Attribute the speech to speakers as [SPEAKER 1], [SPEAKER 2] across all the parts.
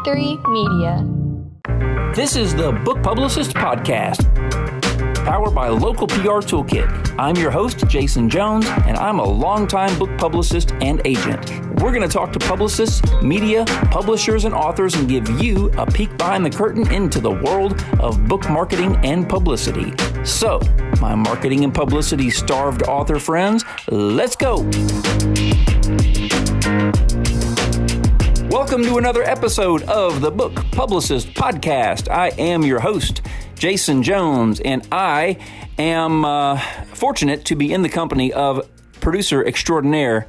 [SPEAKER 1] Victory Media.
[SPEAKER 2] This is the Book Publicist Podcast, powered by Local PR Toolkit. I'm your host, Jason Jones, and I'm a longtime book publicist and agent. We're going to talk to publicists, media, publishers, and authors and give you a peek behind the curtain into the world of book marketing and publicity. So, my marketing and publicity starved author friends, let's go. Welcome to another episode of the Book Publicist Podcast. I am your host, Jason Jones, and I am fortunate to be in the company of producer extraordinaire,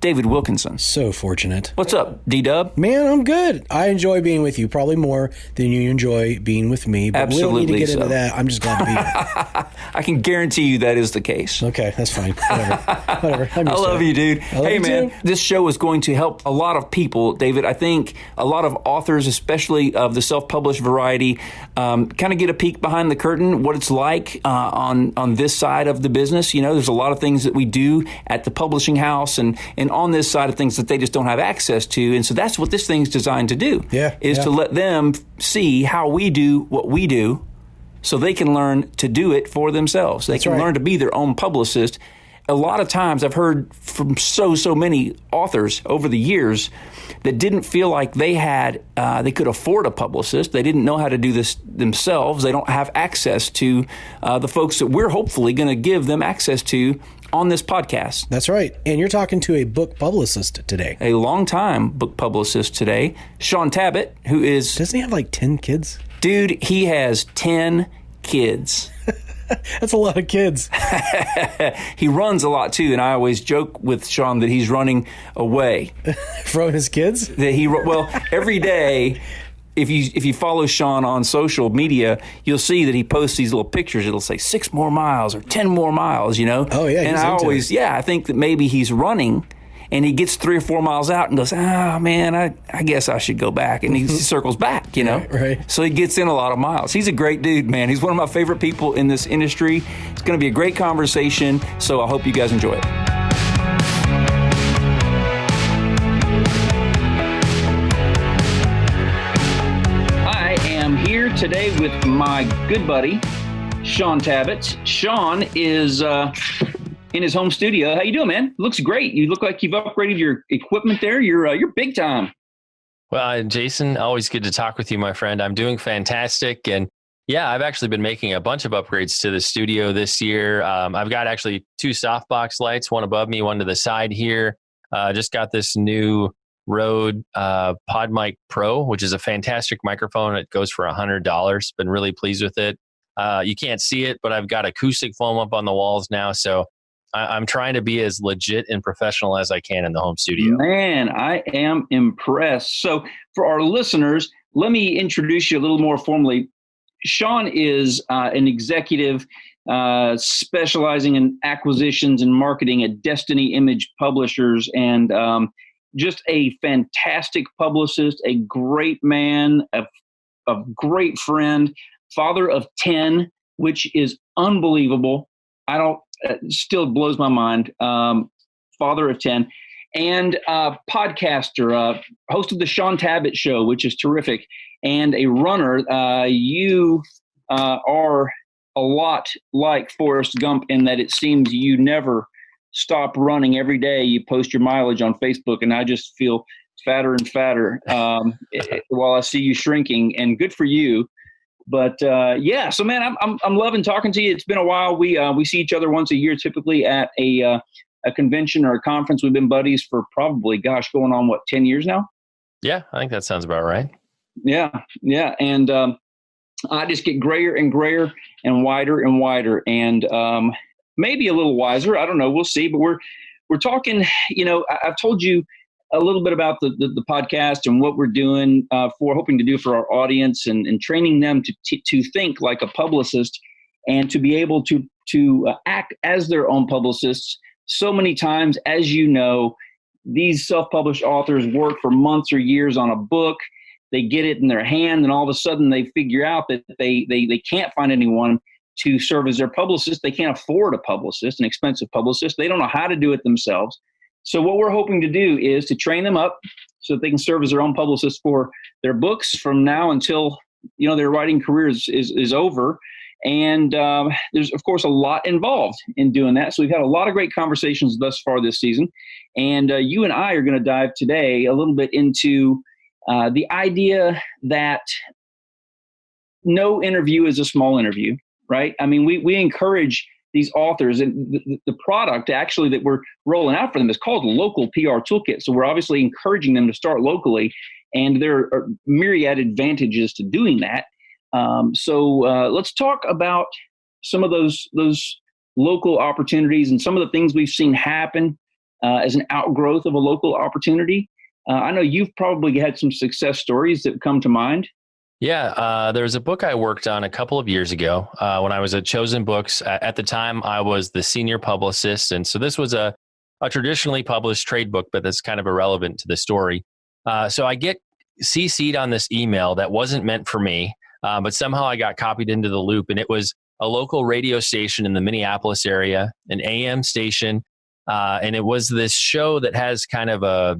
[SPEAKER 2] David Wilkinson.
[SPEAKER 3] So fortunate.
[SPEAKER 2] What's up, D-Dub?
[SPEAKER 3] Man, I'm good. I enjoy being with you probably more than you enjoy being with me. But
[SPEAKER 2] Absolutely
[SPEAKER 3] we don't need to get
[SPEAKER 2] so.
[SPEAKER 3] into that. I'm just glad to be here.
[SPEAKER 2] I can guarantee you that is the case.
[SPEAKER 3] Okay, that's fine. Whatever.
[SPEAKER 2] I love you, dude. Hey,
[SPEAKER 3] you
[SPEAKER 2] man,
[SPEAKER 3] too.
[SPEAKER 2] this show is going to help a lot of people, David. I think a lot of authors, especially of the self-published variety, kind of get a peek behind the curtain, what it's like on this side of the business. You know, there's a lot of things that we do at the publishing house and on this side of things that they just don't have access to. And so that's what this thing's designed to do, is to let them see how we do what we do so they can learn to do it for themselves. They can learn to be their own publicist. A lot of times I've heard from so many authors over the years that didn't feel like they could afford a publicist. They didn't know how to do this themselves. They don't have access to the folks that we're hopefully going to give them access to on this podcast.
[SPEAKER 3] That's right. And you're talking to a book publicist today.
[SPEAKER 2] A longtime book publicist today, Shaun Tabatt, who is...
[SPEAKER 3] Doesn't he have like 10 kids?
[SPEAKER 2] Dude, he has 10 kids.
[SPEAKER 3] That's a lot of kids.
[SPEAKER 2] He runs a lot too, and I always joke with Shaun that he's running away
[SPEAKER 3] From his kids?
[SPEAKER 2] That every day, if you follow Shaun on social media, you'll see that he posts these little pictures. It'll say 6 more miles or 10 more miles, you know.
[SPEAKER 3] Oh yeah,
[SPEAKER 2] and I think that maybe he's running. And he gets 3 or 4 miles out and goes, man, I guess I should go back. And he circles back, you know.
[SPEAKER 3] Right.
[SPEAKER 2] So he gets in a lot of miles. He's a great dude, man. He's one of my favorite people in this industry. It's going to be a great conversation. So I hope you guys enjoy it. I am here today with my good buddy, Shaun Tabatt. Shaun is... in his home studio. How you doing, man? Looks great. You look like you've upgraded your equipment there. You're big time.
[SPEAKER 4] Well, Jason, always good to talk with you, my friend. I'm doing fantastic. And yeah, I've actually been making a bunch of upgrades to the studio this year. I've got actually 2 softbox lights, one above me, one to the side here. Just got this new Rode PodMic Pro, which is a fantastic microphone. It goes for $100. Been really pleased with it. You can't see it, but I've got acoustic foam up on the walls now. So I'm trying to be as legit and professional as I can in the home studio.
[SPEAKER 2] Man, I am impressed. So for our listeners, let me introduce you a little more formally. Shaun is an executive specializing in acquisitions and marketing at Destiny Image Publishers, and just a fantastic publicist, a great man, a great friend, father of 10, which is unbelievable. Still blows my mind. Father of 10, and podcaster, host of the Shaun Tabatt Show, which is terrific, and a runner. You are a lot like Forrest Gump in that it seems you never stop running. Every day you post your mileage on Facebook, and I just feel fatter and fatter while I see you shrinking, and good for you. But so man, I'm loving talking to you. It's been a while. We see each other once a year, typically at a convention or a conference. We've been buddies for probably, going on 10 years now.
[SPEAKER 4] Yeah, I think that sounds about right.
[SPEAKER 2] Yeah, and I just get grayer and grayer and wider, and maybe a little wiser. I don't know. We'll see. But we're talking. You know, I've told you a little bit about the podcast and what we're doing hoping to do for our audience, and training them to think like a publicist and to be able to act as their own publicists. So many times, as you know, these self-published authors work for months or years on a book. They get it in their hand, and all of a sudden they figure out that they can't find anyone to serve as their publicist. They can't afford a publicist, an expensive publicist. They don't know how to do it themselves. So what we're hoping to do is to train them up so that they can serve as their own publicists for their books from now until their writing career is over. And there's, of course, a lot involved in doing that. So we've had a lot of great conversations thus far this season. And you and I are going to dive today a little bit into the idea that no interview is a small interview, right? I mean, we encourage these authors, and the product actually that we're rolling out for them is called Local PR Toolkit. So we're obviously encouraging them to start locally, and there are myriad advantages to doing that. So let's talk about some of those local opportunities and some of the things we've seen happen as an outgrowth of a local opportunity. I know you've probably had some success stories that come to mind.
[SPEAKER 4] Yeah, there was a book I worked on a couple of years ago when I was at Chosen Books. At the time, I was the senior publicist. And so this was a traditionally published trade book, but that's kind of irrelevant to the story. So I get CC'd on this email that wasn't meant for me, but somehow I got copied into the loop. And it was a local radio station in the Minneapolis area, an AM station. And it was this show that has kind of a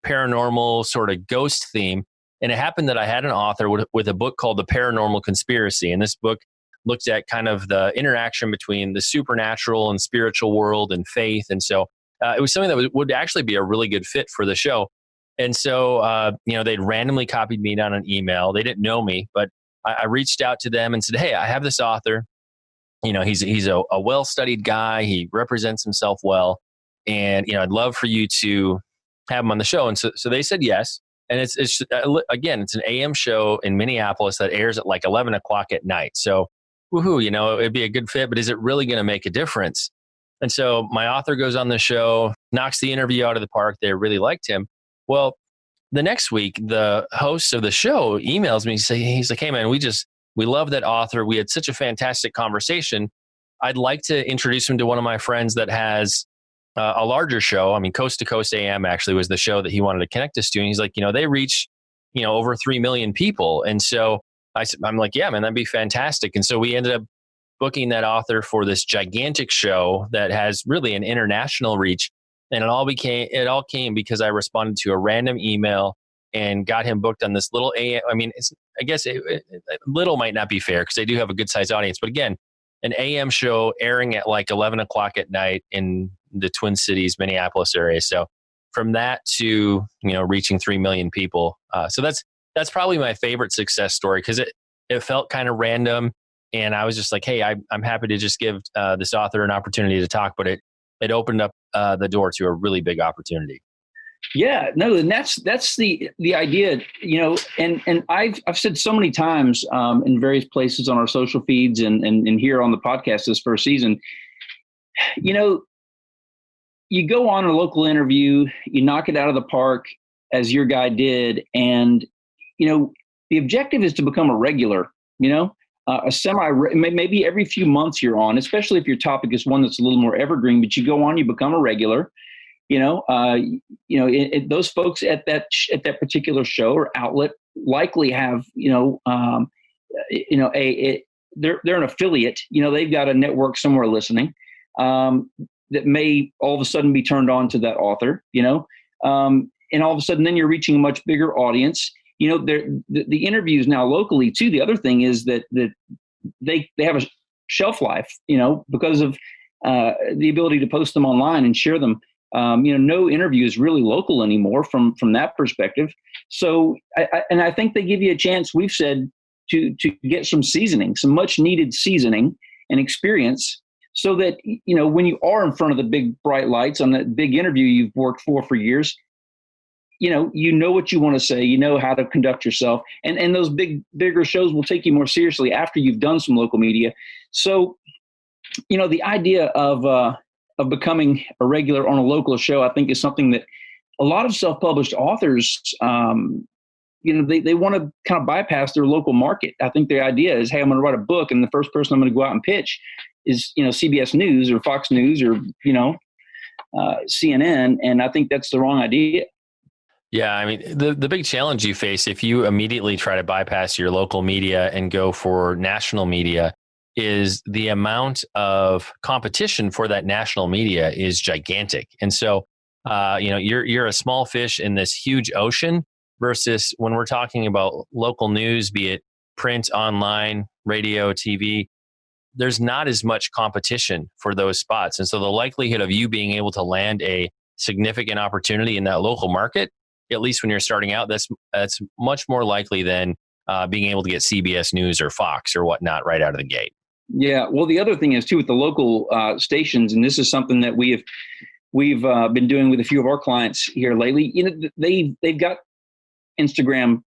[SPEAKER 4] paranormal sort of ghost theme. And it happened that I had an author with a book called The Paranormal Conspiracy. And this book looked at kind of the interaction between the supernatural and spiritual world and faith. And so it was something that would actually be a really good fit for the show. And so, they'd randomly copied me on an email. They didn't know me, but I reached out to them and said, hey, I have this author. He's a well-studied guy. He represents himself well. And, I'd love for you to have him on the show. And so they said yes. And it's an AM show in Minneapolis that airs at like 11 o'clock at night. So, woohoo, it'd be a good fit, but is it really going to make a difference? And so my author goes on the show, knocks the interview out of the park. They really liked him. Well, the next week, the host of the show emails me. He's like, hey, man, we love that author. We had such a fantastic conversation. I'd like to introduce him to one of my friends that has a larger show. I mean, Coast to Coast AM actually was the show that he wanted to connect us to. And he's like, they reach, over 3 million people. And so I'm like, yeah, man, that'd be fantastic. And so we ended up booking that author for this gigantic show that has really an international reach. And it all came because I responded to a random email and got him booked on this little AM. I mean, I guess little might not be fair because they do have a good sized audience, but again, an AM show airing at like 11 o'clock at night in the Twin Cities, Minneapolis area. So from that to, reaching 3 million people. So that's probably my favorite success story because it felt kind of random. And I was just like, hey, I'm happy to just give this author an opportunity to talk, but it opened up the door to a really big opportunity.
[SPEAKER 2] Yeah, no, and that's the idea, and I've said so many times in various places on our social feeds and here on the podcast this first season, you go on a local interview, you knock it out of the park as your guy did, and the objective is to become a regular, maybe every few months you're on, especially if your topic is one that's a little more evergreen, but you go on, you become a regular. Those folks at that particular show or outlet likely have, they're an affiliate. They've got a network somewhere listening that may all of a sudden be turned on to that author. And all of a sudden, then you're reaching a much bigger audience. The interviews now locally too. The other thing is that they have a shelf life. Because of the ability to post them online and share them. No interview is really local anymore from that perspective. So, I think they give you a chance, we've said, to get some seasoning, some much needed seasoning and experience so that, when you are in front of the big bright lights on that big interview you've worked for years, you know what you want to say, how to conduct yourself. And those bigger shows will take you more seriously after you've done some local media. So, the idea of becoming a regular on a local show, I think is something that a lot of self-published authors, they want to kind of bypass their local market. I think their idea is, hey, I'm going to write a book, and the first person I'm going to go out and pitch is, CBS News or Fox News or, CNN. And I think that's the wrong idea.
[SPEAKER 4] Yeah, I mean, the big challenge you face if you immediately try to bypass your local media and go for national media is the amount of competition for that national media is gigantic. And so, you're a small fish in this huge ocean versus when we're talking about local news, be it print, online, radio, TV, there's not as much competition for those spots. And so the likelihood of you being able to land a significant opportunity in that local market, at least when you're starting out, that's much more likely than being able to get CBS News or Fox or whatnot right out of the gate.
[SPEAKER 2] Yeah. Well, the other thing is too with the local stations, and this is something that we've been doing with a few of our clients here lately. They've got Instagram,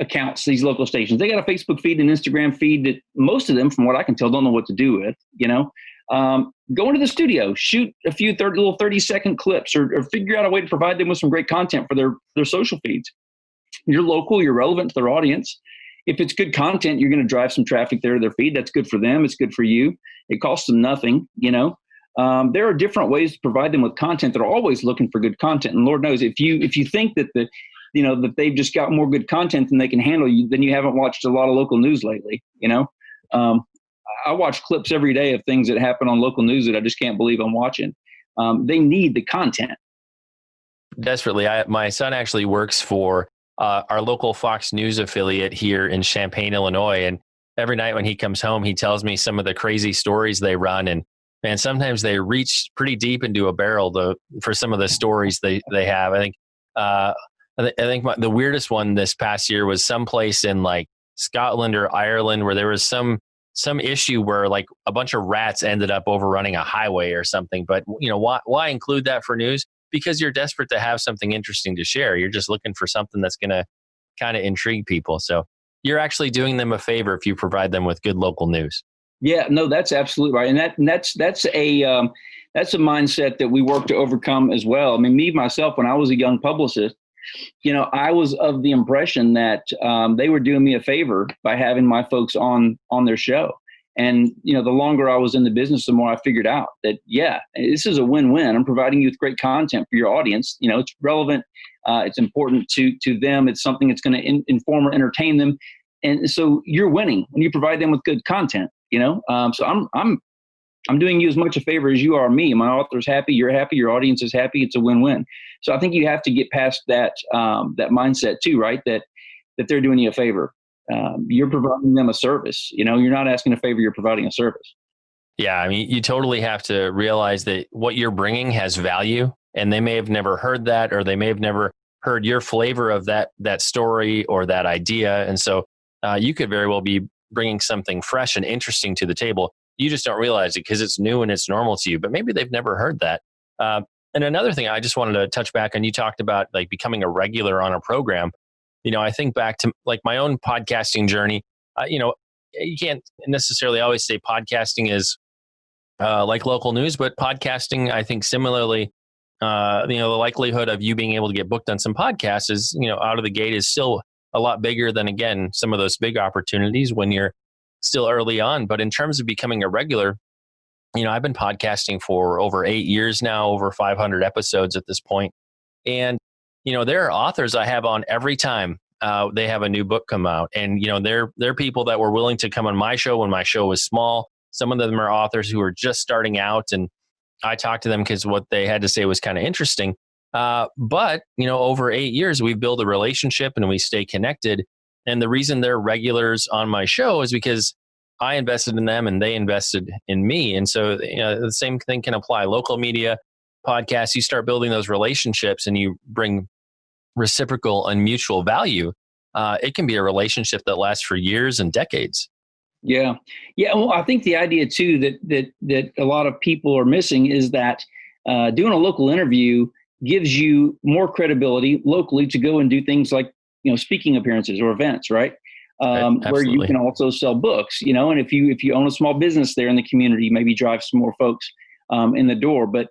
[SPEAKER 2] accounts, these local stations. They got a Facebook feed and Instagram feed that most of them, from what I can tell, don't know what to do with. Go into the studio, shoot a few little 30-second clips, or figure out a way to provide them with some great content for their social feeds. You're local, you're relevant to their audience. If it's good content, you're going to drive some traffic there to their feed. That's good for them. It's good for you. It costs them nothing. There are different ways to provide them with content. They're always looking for good content. And Lord knows, if you think that that they've just got more good content than they can handle, then you haven't watched a lot of local news lately. I watch clips every day of things that happen on local news that I just can't believe I'm watching. They need the content.
[SPEAKER 4] Desperately. My son actually works for our local Fox News affiliate here in Champaign, Illinois. And every night when he comes home, he tells me some of the crazy stories they run. And man, sometimes they reach pretty deep into a barrel for some of the stories they have. I think the weirdest one this past year was someplace in like Scotland or Ireland where there was some issue where like a bunch of rats ended up overrunning a highway or something. But why include that for news? Because you're desperate to have something interesting to share. You're just looking for something that's going to kind of intrigue people. So you're actually doing them a favor if you provide them with good local news.
[SPEAKER 2] Yeah, no, that's absolutely right. And that's a mindset that we work to overcome as well. I mean, me, myself, when I was a young publicist, I was of the impression that they were doing me a favor by having my folks on their show. And, the longer I was in the business, the more I figured out that, yeah, this is a win-win. I'm providing you with great content for your audience. It's relevant. It's important to them. It's something that's going to inform or entertain them. And so you're winning when you provide them with good content, So I'm doing you as much a favor as you are me. My author's happy, you're happy, your audience is happy. It's a win-win. So I think you have to get past that mindset too, right? That they're doing you a favor. You're providing them a service. You're not asking a favor, you're providing a service.
[SPEAKER 4] Yeah, I mean, you totally have to realize that what you're bringing has value, and they may have never heard that, or they may have never heard your flavor of that story or that idea. And so you could very well be bringing something fresh and interesting to the table. You just don't realize it because it's new and it's normal to you, but maybe they've never heard that. And another thing I just wanted to touch back on, you talked about like becoming a regular on a program. I think back to like my own podcasting journey. You can't necessarily always say podcasting is like local news, but podcasting, I think similarly, the likelihood of you being able to get booked on some podcasts is, out of the gate is still a lot bigger than, again, some of those big opportunities when you're still early on. But in terms of becoming a regular, I've been podcasting for over 8 years now, over 500 episodes at this point. And, there are authors I have on every time they have a new book come out. And, they're people that were willing to come on my show when my show was small. Some of them are authors who are just starting out. And I talked to them because what they had to say was kind of interesting. But, over 8 years, we've built a relationship and we stay connected. And the reason they're regulars on my show is because I invested in them and they invested in me. And so, the same thing can apply. Local media, podcasts, you start building those relationships and you bring reciprocal and mutual value. It can be a relationship that lasts for years and decades.
[SPEAKER 2] Yeah. Well, I think the idea too that a lot of people are missing is that doing a local interview gives you more credibility locally to go and do things like, speaking appearances or events, right? Where you can also sell books, and if you own a small business there in the community, maybe drive some more folks in the door. But,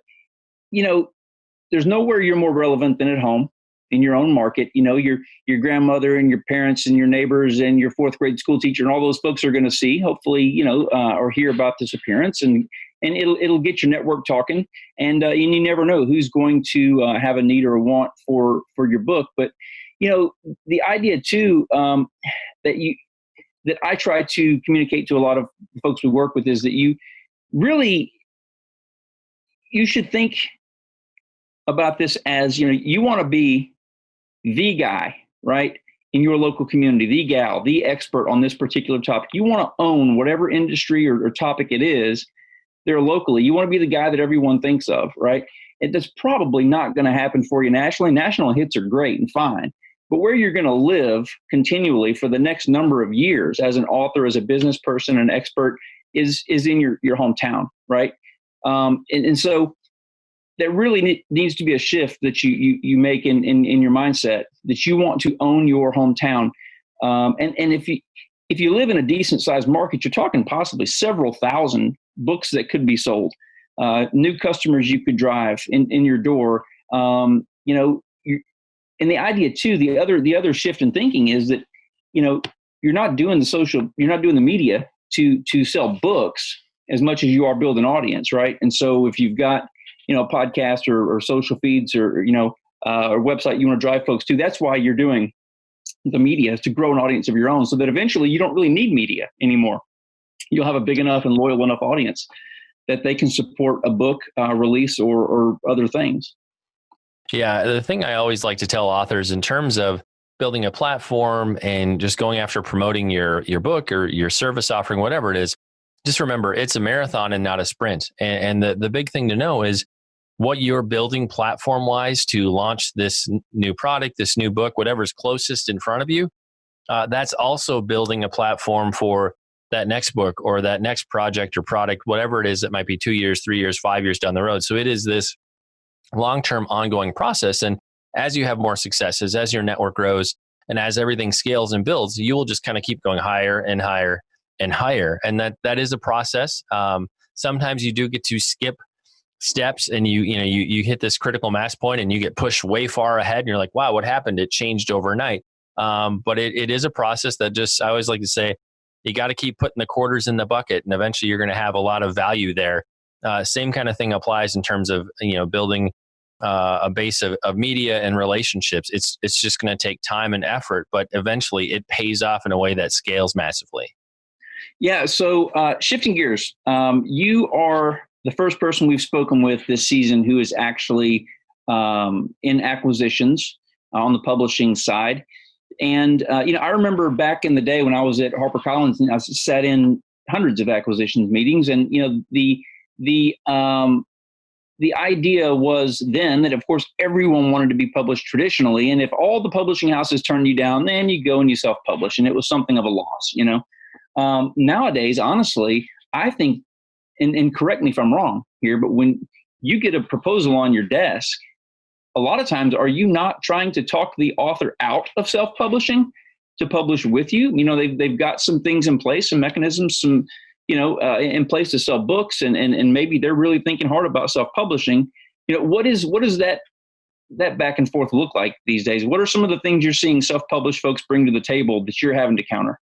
[SPEAKER 2] there's nowhere you're more relevant than at home in your own market. Your grandmother and your parents and your neighbors and your fourth grade school teacher and all those folks are going to see, hopefully, or hear about this appearance, and it'll get your network talking. And you never know who's going to have a need or a want for your book. But the idea too that that I try to communicate to a lot of folks we work with is that you should think about this as, you want to be the guy, right, in your local community, the gal, the expert on this particular topic. You want to own whatever industry or topic it is there locally. You want to be the guy that everyone thinks of, right? That's probably not going to happen for you nationally. National hits are great and fine, but where you're going to live continually for the next number of years as an author, as a business person, an expert is in your hometown, right? And so there really needs to be a shift that you make in your mindset, that you want to own your hometown. And if you live in a decent sized market, you're talking possibly several thousand books that could be sold, new customers you could drive in your door. And the idea too, the other shift in thinking is that, you're not doing the media to sell books as much as you are build an audience, right? And so if you've got a podcast or social feeds or or website you want to drive folks to, that's why you're doing the media, is to grow an audience of your own, so that eventually you don't really need media anymore. You'll have a big enough and loyal enough audience that they can support a book release or other things.
[SPEAKER 4] Yeah, the thing I always like to tell authors in terms of building a platform and just going after promoting your book or your service offering, whatever it is, just remember it's a marathon and not a sprint. And the big thing to know is what you're building platform-wise to launch this new product, this new book, whatever's closest in front of you. That's also building a platform for that next book or that next project or product, whatever it is that might be 2 years, 3 years, 5 years down the road. So it is this long-term ongoing process. And as you have more successes, as your network grows, and as everything scales and builds, you will just kind of keep going higher and higher and higher. And that is a process. Sometimes you do get to skip steps and you hit this critical mass point and you get pushed way far ahead and you're like, wow, what happened? It changed overnight. But it is a process that I always like to say, you got to keep putting the quarters in the bucket and eventually you're going to have a lot of value there. Same kind of thing applies in terms of, building a base of media and relationships. It's just going to take time and effort, but eventually it pays off in a way that scales massively.
[SPEAKER 2] Yeah. So shifting gears, you are the first person we've spoken with this season who is actually in acquisitions on the publishing side. And, I remember back in the day when I was at HarperCollins and I sat in hundreds of acquisitions meetings, and, the idea was then that, of course, everyone wanted to be published traditionally. And if all the publishing houses turned you down, then you go and you self-publish. And it was something of a loss, Nowadays, honestly, I think, and correct me if I'm wrong here, but when you get a proposal on your desk, a lot of times, are you not trying to talk the author out of self-publishing to publish with you? They've got some things in place, some mechanisms, in place to sell books, and maybe they're really thinking hard about self-publishing. What does that back and forth look like these days? What are some of the things you're seeing self-published folks bring to the table that you're having to counter?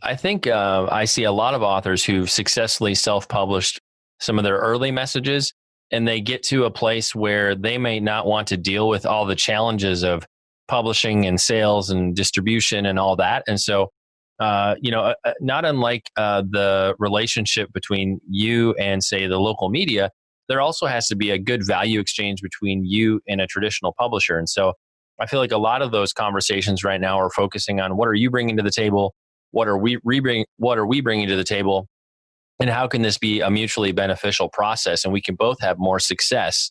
[SPEAKER 4] I think I see a lot of authors who've successfully self-published some of their early messages, and they get to a place where they may not want to deal with all the challenges of publishing and sales and distribution and all that. And so, not unlike the relationship between you and, say, the local media, there also has to be a good value exchange between you and a traditional publisher. And so I feel like a lot of those conversations right now are focusing on what are you bringing to the table? What are we bringing to the table? And how can this be a mutually beneficial process? And we can both have more success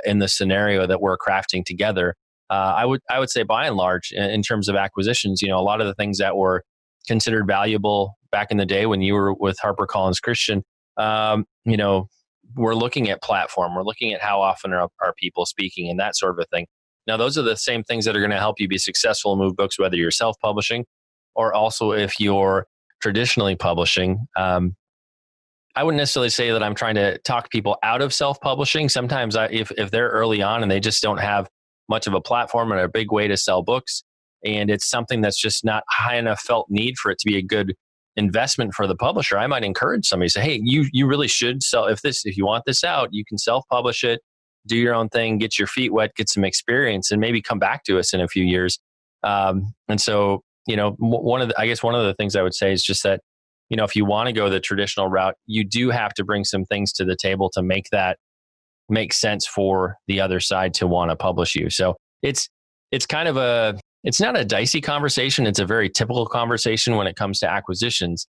[SPEAKER 4] in the scenario that we're crafting together. I would say by and large, in terms of acquisitions, a lot of the things that were considered valuable back in the day when you were with HarperCollins Christian, we're looking at platform. We're looking at how often are people speaking and that sort of a thing. Now, those are the same things that are going to help you be successful and move books, whether you're self-publishing or also if you're traditionally publishing. I wouldn't necessarily say that I'm trying to talk people out of self-publishing. Sometimes if they're early on and they just don't have much of a platform and a big way to sell books, and it's something that's just not high enough felt need for it to be a good investment for the publisher, I might encourage somebody to say, hey, you really should sell. If you want this out, you can self-publish it, do your own thing, get your feet wet, get some experience, and maybe come back to us in a few years. And so one of the things I would say is just that, if you want to go the traditional route, you do have to bring some things to the table to make that make sense for the other side to want to publish you. So it's kind of it's not a dicey conversation. It's a very typical conversation when it comes to acquisitions.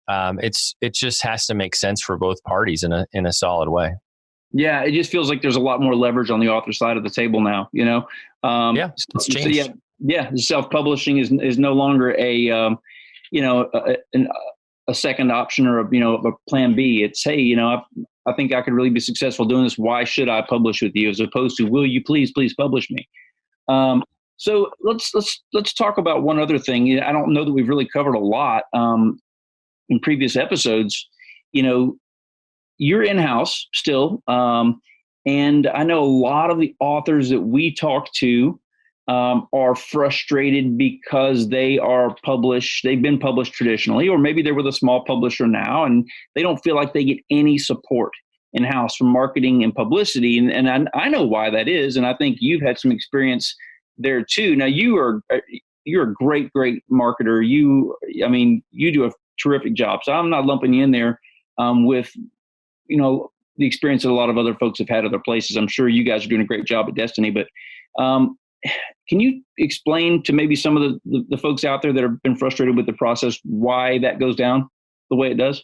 [SPEAKER 4] It just has to make sense for both parties in a solid way.
[SPEAKER 2] Yeah, it just feels like there's a lot more leverage on the author side of the table now.
[SPEAKER 4] It's changed.
[SPEAKER 2] So self-publishing is no longer a second option or a plan B. It's, hey, I think I could really be successful doing this. Why should I publish with you, as opposed to, will you please publish me? So let's talk about one other thing. I don't know that we've really covered a lot in previous episodes. You're in-house still, and I know a lot of the authors that we talk to are frustrated because they are published. They've been published traditionally, or maybe they're with a small publisher now, and they don't feel like they get any support in-house from marketing and publicity. And I know why that is, and I think you've had some experience there too. Now you're a great marketer. You do a terrific job. So I'm not lumping you in there with the experience that a lot of other folks have had other places. I'm sure you guys are doing a great job at Destiny, but can you explain to maybe some of the folks out there that have been frustrated with the process why that goes down the way it does?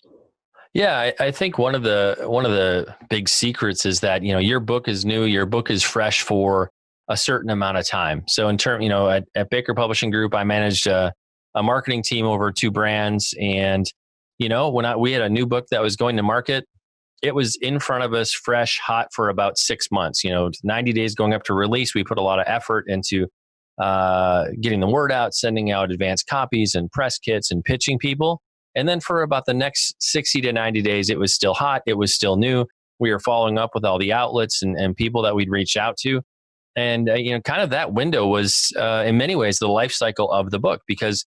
[SPEAKER 4] Yeah, I think one of the big secrets is that, your book is new, your book is fresh for a certain amount of time. So in term, at Baker Publishing Group, I managed a marketing team over 2 brands. And, when we had a new book that was going to market, it was in front of us, fresh, hot for about 6 months, 90 days going up to release. We put a lot of effort into getting the word out, sending out advanced copies and press kits and pitching people. And then for about the next 60 to 90 days, it was still hot. It was still new. We were following up with all the outlets and people that we'd reached out to. And, kind of that window was, in many ways, the life cycle of the book, because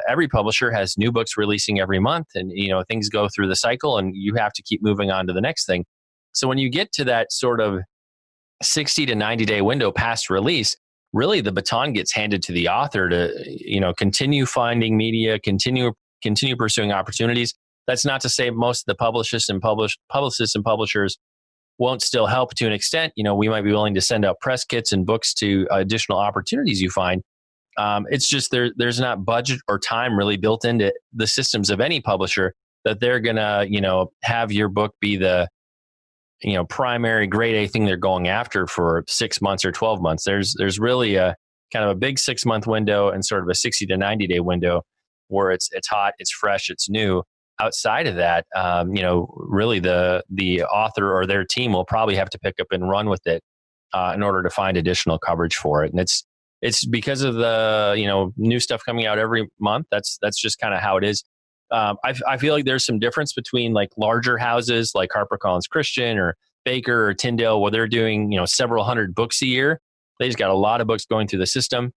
[SPEAKER 4] every publisher has new books releasing every month, and, things go through the cycle and you have to keep moving on to the next thing. So when you get to that sort of 60 to 90 day window past release, really the baton gets handed to the author to, continue finding media, continue pursuing opportunities. That's not to say most of the publicists and publishers won't still help to an extent. We might be willing to send out press kits and books to additional opportunities you find. It's just there's not budget or time really built into the systems of any publisher that they're gonna, have your book be the, primary grade A thing they're going after for 6 months or 12 months. There's really a kind of a big 6 month window and sort of a 60 to 90 day window where it's hot, it's fresh, it's new. Outside of that, really the author or their team will probably have to pick up and run with it in order to find additional coverage for it. And it's because of the new stuff coming out every month. That's just kind of how it is. I feel like there's some difference between like larger houses like HarperCollins Christian or Baker or Tyndale, where they're doing several hundred books a year. They just got a lot of books going through the system.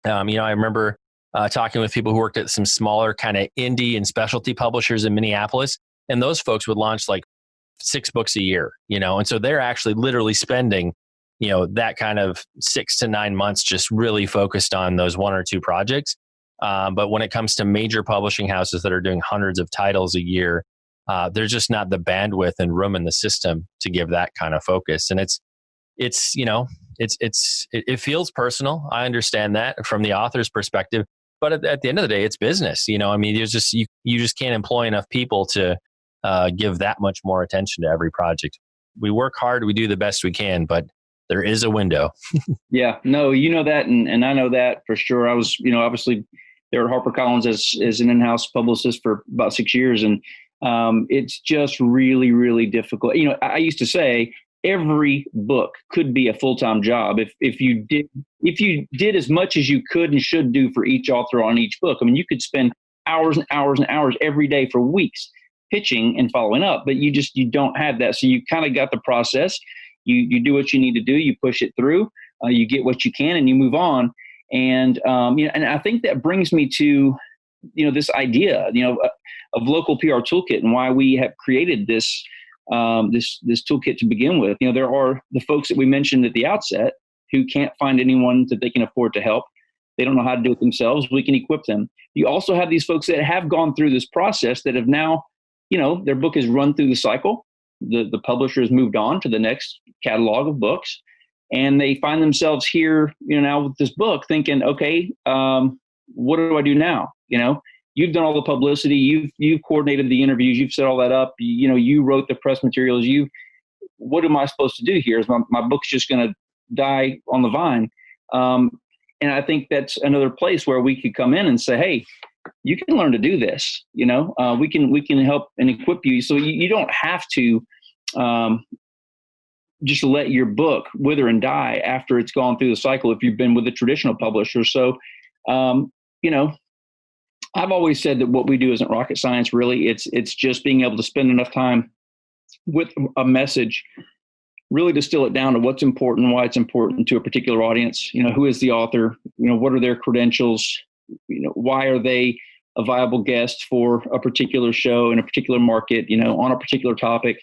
[SPEAKER 4] I remember talking with people who worked at some smaller kind of indie and specialty publishers in Minneapolis, and those folks would launch like 6 books a year, and so they're actually literally spending, that kind of 6 to 9 months just really focused on those 1 or 2 projects. But when it comes to major publishing houses that are doing hundreds of titles a year, there's just not the bandwidth and room in the system to give that kind of focus. And it feels personal. I understand that from the author's perspective. But at the end of the day, it's business. You just can't employ enough people to give that much more attention to every project. We work hard, we do the best we can, but there is a window. Yeah, no,
[SPEAKER 2] that, and I know that for sure. I was, obviously there at HarperCollins as an in-house publicist for about 6 years, and it's just really, really difficult. I used to say every book could be a full-time job if you did as much as you could and should do for each author on each book. I mean, you could spend hours and hours and hours every day for weeks pitching and following up, but you don't have that. So you kind of got the process. You do what you need to do. You push it through. You get what you can, and you move on. And and I think that brings me to this idea of local PR toolkit and why we have created this toolkit to begin with. There are the folks that we mentioned at the outset who can't find anyone that they can afford to help. They don't know how to do it themselves. We can equip them. You also have these folks that have gone through this process that have now, their book has run through the cycle. The publisher has moved on to the next catalog of books, and they find themselves here, now with this book thinking, okay, what do I do now? You've done all the publicity, you've coordinated the interviews, you've set all that up, you wrote the press materials, what am I supposed to do here? Is my book's just going to die on the vine? And I think that's another place where we could come in and say, hey, you can learn to do this. We can help and equip you. So you don't have to just let your book wither and die after it's gone through the cycle if you've been with a traditional publisher. So, I've always said that what we do isn't rocket science, really. It's just being able to spend enough time with a message, really distill it down to what's important, why it's important to a particular audience. Who is the author? What are their credentials? Why are they a viable guest for a particular show in a particular market, on a particular topic?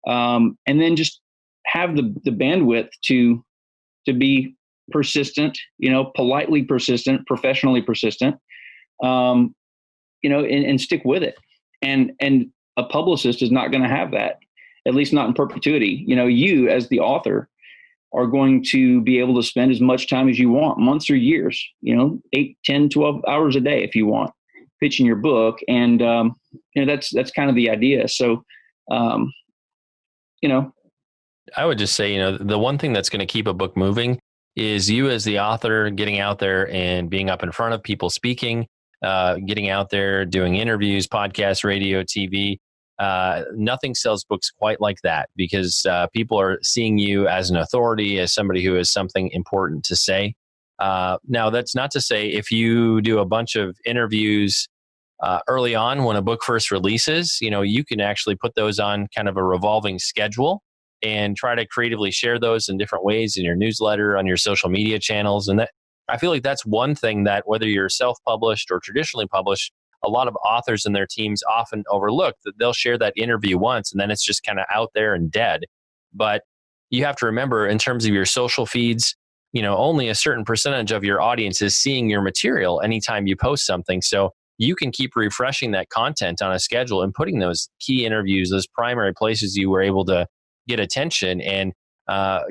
[SPEAKER 2] And then just have the bandwidth to be persistent, politely persistent, professionally persistent, and stick with it. And a publicist is not going to have that, at least not in perpetuity. You as the author are going to be able to spend as much time as you want, months or years, 8, 10, 12 hours a day if you want, pitching your book. And, that's kind of the idea. So,
[SPEAKER 4] I would just say, the one thing that's going to keep a book moving is you as the author getting out there and being up in front of people speaking, getting out there, doing interviews, podcasts, radio, TV. Nothing sells books quite like that because people are seeing you as an authority, as somebody who has something important to say. Now, that's not to say if you do a bunch of interviews early on when a book first releases, you can actually put those on kind of a revolving schedule and try to creatively share those in different ways in your newsletter, on your social media channels. And that, I feel like that's one thing that whether you're self-published or traditionally published, a lot of authors and their teams often overlook, that they'll share that interview once and then it's just kind of out there and dead. But you have to remember, in terms of your social feeds, only a certain percentage of your audience is seeing your material anytime you post something. So you can keep refreshing that content on a schedule and putting those key interviews, those primary places you were able to get attention and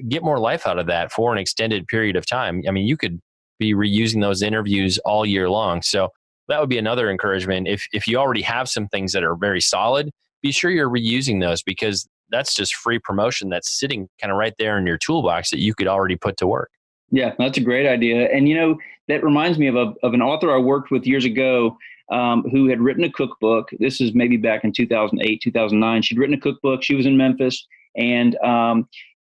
[SPEAKER 4] get more life out of that for an extended period of time. I mean, you could be reusing those interviews all year long. So that would be another encouragement. If you already have some things that are very solid, be sure you're reusing those because that's just free promotion that's sitting kind of right there in your toolbox that you could already put to work.
[SPEAKER 2] Yeah, that's a great idea. And, that reminds me of an author I worked with years ago who had written a cookbook. This is maybe back in 2008, 2009. She'd written a cookbook. She was in Memphis. And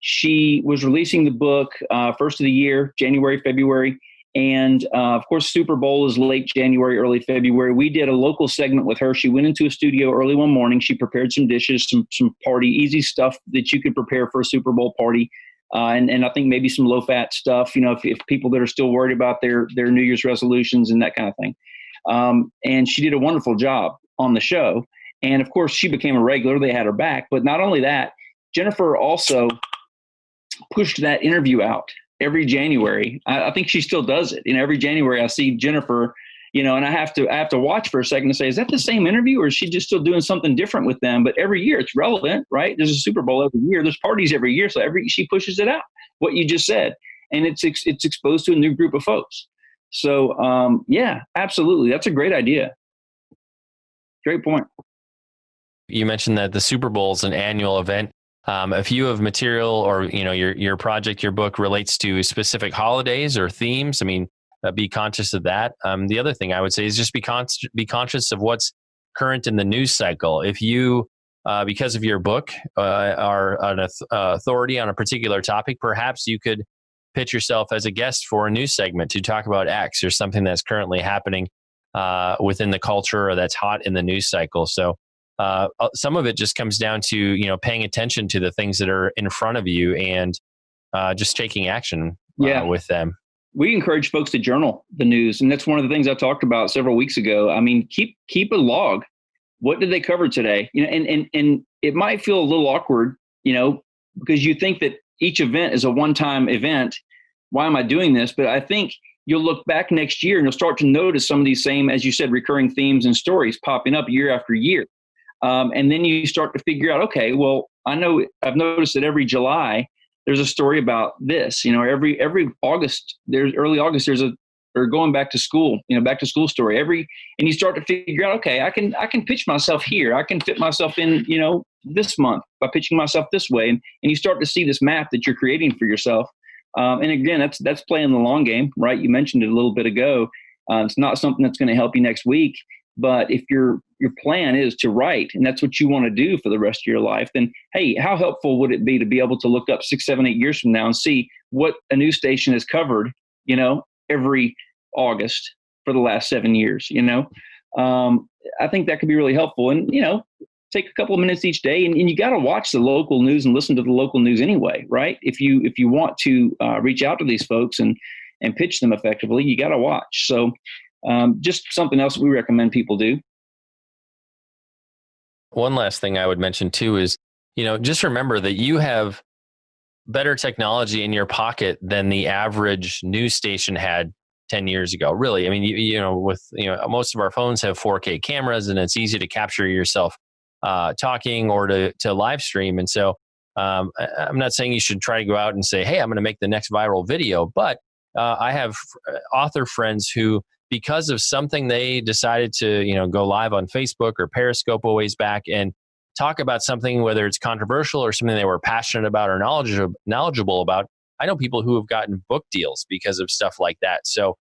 [SPEAKER 2] she was releasing the book first of the year, January, February. And of course, Super Bowl is late January, early February. We did a local segment with her. She went into a studio early one morning. She prepared some dishes, some party, easy stuff that you could prepare for a Super Bowl party. And I think maybe some low-fat stuff, if people that are still worried about their New Year's resolutions and that kind of thing. And she did a wonderful job on the show. And of course, she became a regular. They had her back. But not only that, Jennifer also pushed that interview out every January. I think she still does it. Every January I see Jennifer, and I have to watch for a second to say, is that the same interview or is she just still doing something different with them? But every year it's relevant, right? There's a Super Bowl every year. There's parties every year. So she pushes it out, what you just said. And it's exposed to a new group of folks. So yeah, absolutely. That's a great idea. Great point.
[SPEAKER 4] You mentioned that the Super Bowl is an annual event. If you have material or your project, your book relates to specific holidays or themes, be conscious of that. The other thing I would say is just be conscious of what's current in the news cycle. If you, because of your book, are an authority on a particular topic, perhaps you could pitch yourself as a guest for a news segment to talk about X or something that's currently happening within the culture or that's hot in the news cycle. So some of it just comes down to, paying attention to the things that are in front of you and just taking action with them.
[SPEAKER 2] We encourage folks to journal the news. And that's one of the things I talked about several weeks ago. Keep a log. What did they cover today? And it might feel a little awkward, because you think that each event is a one-time event. Why am I doing this? But I think you'll look back next year and you'll start to notice some of these same, as you said, recurring themes and stories popping up year after year. And then you start to figure out, okay, well, I know I've noticed that every July there's a story about this. Every August, early August, or going back to school, back to school story. And you start to figure out, okay, I can pitch myself here. I can fit myself in, this month by pitching myself this way. And you start to see this map that you're creating for yourself. And again, that's playing the long game, right? You mentioned it a little bit ago. It's not something that's going to help you next week. But if your plan is to write, and that's what you want to do for the rest of your life, then, hey, how helpful would it be to be able to look up 6, 7, 8 years from now and see what a news station has covered, every August for the last 7 years, I think that could be really helpful. And, take a couple of minutes each day, and you got to watch the local news and listen to the local news anyway, right? If you want to reach out to these folks and pitch them effectively, you got to watch. So just something else we recommend people do.
[SPEAKER 4] One last thing I would mention too is, just remember that you have better technology in your pocket than the average news station had 10 years ago. Really, I mean, most of our phones have 4K cameras, and it's easy to capture yourself talking or to live stream. And so I'm not saying you should try to go out and say, hey, I'm going to make the next viral video, but I have author friends who, because of something they decided to, go live on Facebook or Periscope a ways back and talk about something, whether it's controversial or something they were passionate about or knowledgeable about. I know people who have gotten book deals because of stuff like that. So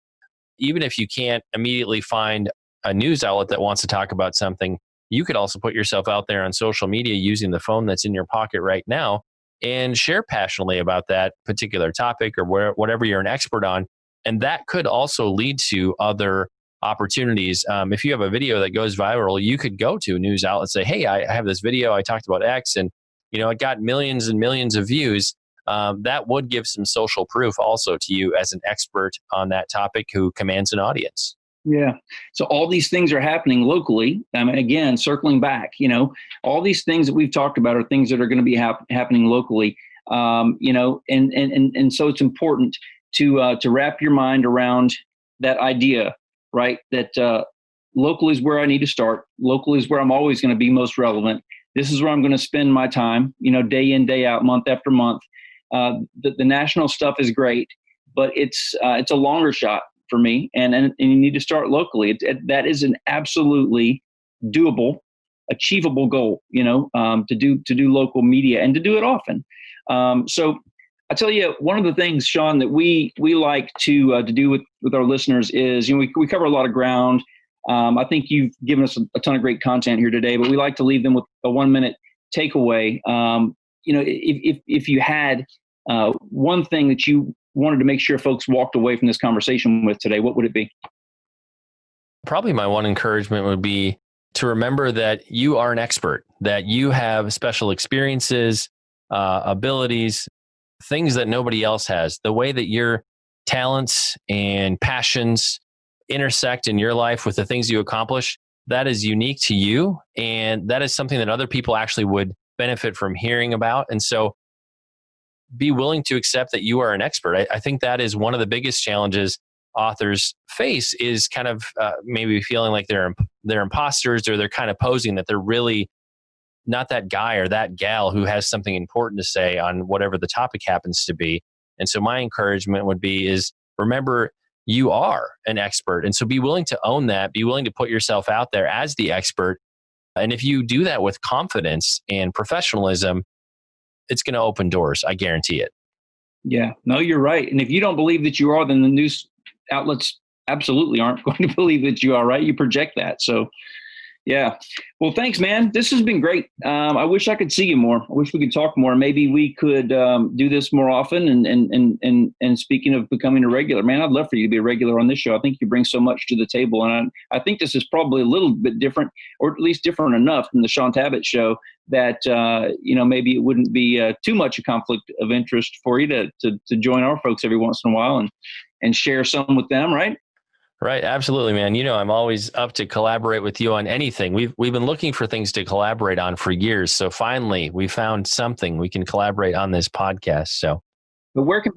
[SPEAKER 4] even if you can't immediately find a news outlet that wants to talk about something, you could also put yourself out there on social media using the phone that's in your pocket right now and share passionately about that particular topic or whatever you're an expert on. And that could also lead to other opportunities. If you have a video that goes viral, you could go to a news outlet and say, hey, I have this video. I talked about X and, it got millions and millions of views. That would give some social proof also to you as an expert on that topic who commands an audience.
[SPEAKER 2] Yeah. So all these things are happening locally. Again, circling back, all these things that we've talked about are things that are going to be happening locally. And so it's important to wrap your mind around that idea, right? That local is where I need to start. Local is where I'm always going to be most relevant. This is where I'm going to spend my time, day in, day out, month after month. The national stuff is great, but it's a longer shot for me, and you need to start locally. That is an absolutely doable, achievable goal, to do local media and to do it often. So I tell you, one of the things, Shaun, that we like to do with our listeners is, we cover a lot of ground. I think you've given us a ton of great content here today, but we like to leave them with a 1-minute takeaway. If you had one thing that you wanted to make sure folks walked away from this conversation with today, what would it be?
[SPEAKER 4] Probably my one encouragement would be to remember that you are an expert, that you have special experiences, abilities, things that nobody else has. The way that your talents and passions intersect in your life with the things you accomplish, that is unique to you. And that is something that other people actually would benefit from hearing about. And so be willing to accept that you are an expert. I think that is one of the biggest challenges authors face, is kind of maybe feeling like they're imposters, or they're kind of posing that they're really not that guy or that gal who has something important to say on whatever the topic happens to be. And so my encouragement would be is remember you are an expert. And so be willing to own that, be willing to put yourself out there as the expert. And if you do that with confidence and professionalism, it's going to open doors. I guarantee it.
[SPEAKER 2] Yeah, no, you're right. And if you don't believe that you are, then the news outlets absolutely aren't going to believe that you are, right? You project that. So yeah. Well, thanks, man. This has been great. I wish I could see you more. I wish we could talk more. Maybe we could do this more often. And speaking of becoming a regular, man, I'd love for you to be a regular on this show. I think you bring so much to the table. And I think this is probably a little bit different, or at least different enough from the Shaun Tabatt show that, maybe it wouldn't be too much a conflict of interest for you to join our folks every once in a while and share some with them, right?
[SPEAKER 4] Right. Absolutely, man. I'm always up to collaborate with you on anything. We've been looking for things to collaborate on for years. So finally, we found something we can collaborate on this podcast. So
[SPEAKER 2] But where can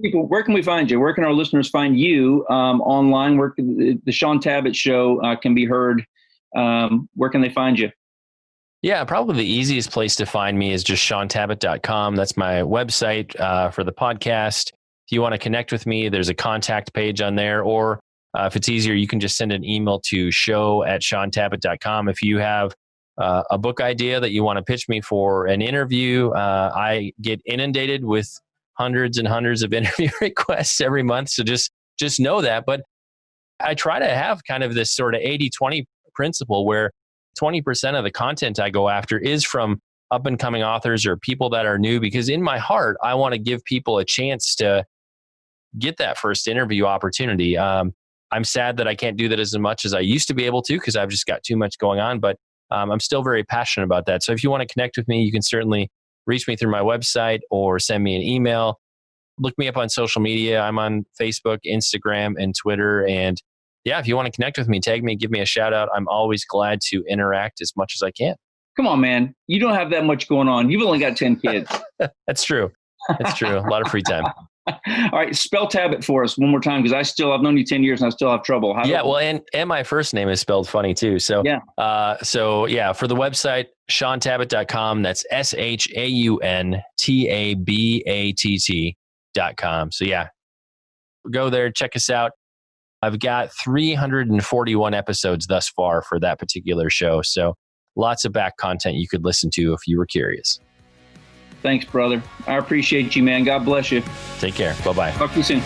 [SPEAKER 2] we find you? Where can our listeners find you online? Where can the Shaun Tabatt Show can be heard? Where can they find you?
[SPEAKER 4] Yeah, probably the easiest place to find me is just shauntabatt.com. That's my website for the podcast. If you want to connect with me, there's a contact page on there. Or if it's easier, you can just send an email to show@shauntabatt.com. If you have a book idea that you want to pitch me for an interview, I get inundated with hundreds and hundreds of interview requests every month. So just know that. But I try to have kind of this sort of 80-20 principle where 20% of the content I go after is from up and coming authors or people that are new, because in my heart, I want to give people a chance to get that first interview opportunity. I'm sad that I can't do that as much as I used to be able to, because I've just got too much going on, but I'm still very passionate about that. So if you want to connect with me, you can certainly reach me through my website or send me an email. Look me up on social media. I'm on Facebook, Instagram, and Twitter. And yeah, if you want to connect with me, tag me, give me a shout out. I'm always glad to interact as much as I can.
[SPEAKER 2] Come on, man. You don't have that much going on. You've only got 10 kids.
[SPEAKER 4] That's true. That's true. A lot of free time.
[SPEAKER 2] All right. Spell Tabatt for us one more time, because I've known you 10 years and I still have trouble.
[SPEAKER 4] And my first name is spelled funny too. So, for the website, shauntabatt.com, that's ShaunTabatt.com. So yeah, go there, check us out. I've got 341 episodes thus far for that particular show. So lots of back content you could listen to if you were curious.
[SPEAKER 2] Thanks, brother. I appreciate you, man. God bless you.
[SPEAKER 4] Take care. Bye-bye.
[SPEAKER 2] Talk to you soon.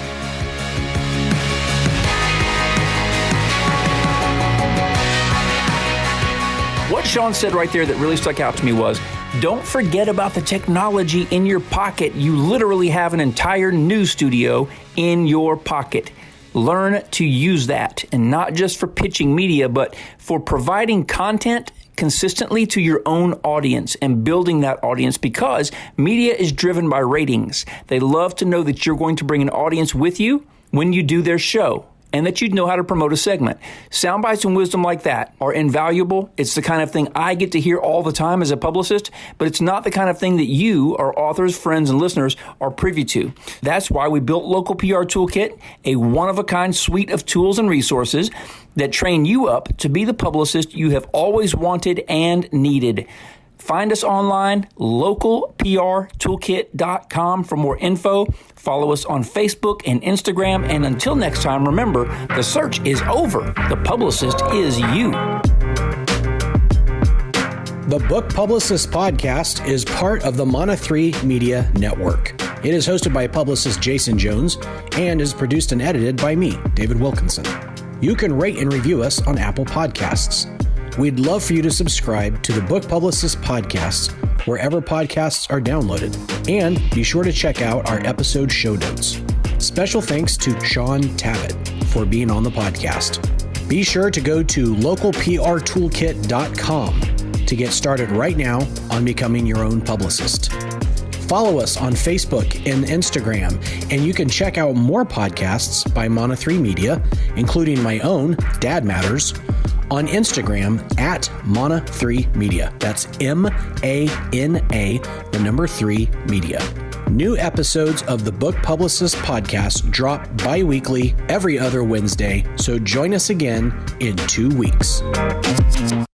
[SPEAKER 2] What Shaun said right there that really stuck out to me was, don't forget about the technology in your pocket. You literally have an entire news studio in your pocket. Learn to use that, and not just for pitching media, but for providing content consistently to your own audience and building that audience, because media is driven by ratings. They love to know that you're going to bring an audience with you when you do their show, and that you know how to promote a segment. Sound bites and wisdom like that are invaluable. It's the kind of thing I get to hear all the time as a publicist, but it's not the kind of thing that you, our authors, friends, and listeners are privy to. That's why we built Local PR Toolkit, a one-of-a-kind suite of tools and resources that train you up to be the publicist you have always wanted and needed. Find us online, localprtoolkit.com for more info. Follow us on Facebook and Instagram. And until next time, remember, the search is over. The publicist is you.
[SPEAKER 3] The Book Publicist podcast is part of the Mana 3 Media Network. It is hosted by publicist Jason Jones and is produced and edited by me, David Wilkinson. You can rate and review us on Apple Podcasts. We'd love for you to subscribe to the Book Publicist podcast wherever podcasts are downloaded. And be sure to check out our episode show notes. Special thanks to Shaun Tabatt for being on the podcast. Be sure to go to localprtoolkit.com to get started right now on becoming your own publicist. Follow us on Facebook and Instagram, and you can check out more podcasts by Mana 3 Media, including my own, Dad Matters, on Instagram at Mana 3 Media. That's MANA, the number 3 Media. New episodes of the Book Publicist podcast drop bi-weekly every other Wednesday, so join us again in 2 weeks.